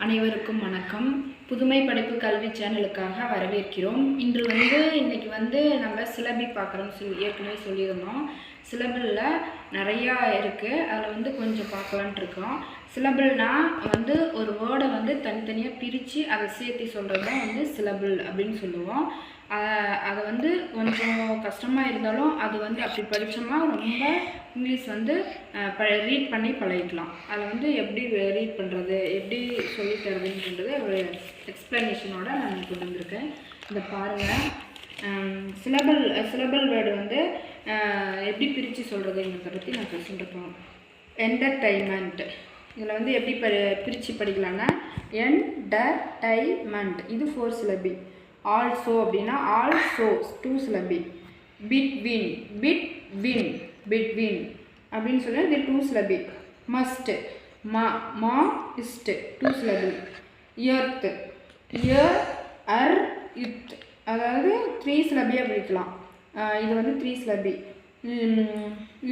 அனைவருக்கும் வணக்கம். புதுமை படைப்பு கல்வி சேனலுக்காக வரவேற்கிறோம். இன்னைக்கு நம்ம சிலபி பார்க்குறோம். ஏற்கனவே சொல்லியிருந்தோம். சிலபிளில் நிறையா இருக்குது. அதில் கொஞ்சம் பார்க்கலான்ட்டு இருக்கோம். சிலபிள்னா ஒரு வேர்டை தனித்தனியாக பிரித்து அதை சேர்த்து சொல்கிறது தான் சிலபிள் அப்படின்னு சொல்லுவோம். அதை கொஞ்சம் கஷ்டமாக இருந்தாலும் அது அப்படி படித்தோம்னா ரொம்ப இங்கிலீஷ் ரீட் பண்ணி பழகிக்கலாம். அதில் எப்படி ரீட் பண்ணுறது, எப்படி சொல்லித்தரதுன்றது ஒரு எக்ஸ்ப்ளனேஷனோட நான் கொண்டு வந்திருக்கேன். இதை பாருங்கள். சிலபிள் வேர்டு எப்படி பிரித்து சொல்கிறதுங்கிறத பற்றி நான் சொல்லிருக்கோம். என்டர்டைன்மெண்ட் இதில் எப்படி பிரித்து படிக்கலான்னா என்டர்டைன்மெண்ட் இது 4 சிலபி. ஆல்சோ அப்படின்னா ஆல்சோ 2 சிலபி. பிட்வீன் அப்படின்னு சொல்லி இது 2 சிலபி. மஸ்ட் மா இஸ்ட் 2 சிலபி. எர்த் இத் அதாவது 3 சிலபியாக பிடிக்கலாம். இது 3 சிலபி.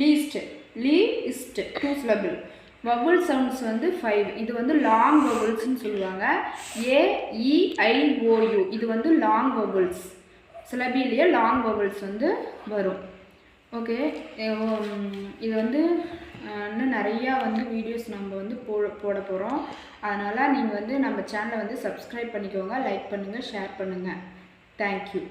லீஸ்ட் இஸ்ட் 2 சிலபி. Vowel sounds 5. இது லாங் வவுல்ஸ்ன்னு சொல்லுவாங்க. AEIOU இது லாங் வவுல்ஸ். சிலபிலேயே லாங் வவுல்ஸ் வரும். ஓகே, இது இன்னும் நிறையா வீடியோஸ் நம்ம போட போகிறோம். அதனால் நீங்கள் நம்ம சேனலை சப்ஸ்கிரைப் பண்ணிக்கோங்க, லைக் பண்ணுங்கள், ஷேர் பண்ணுங்கள். தேங்க்யூ.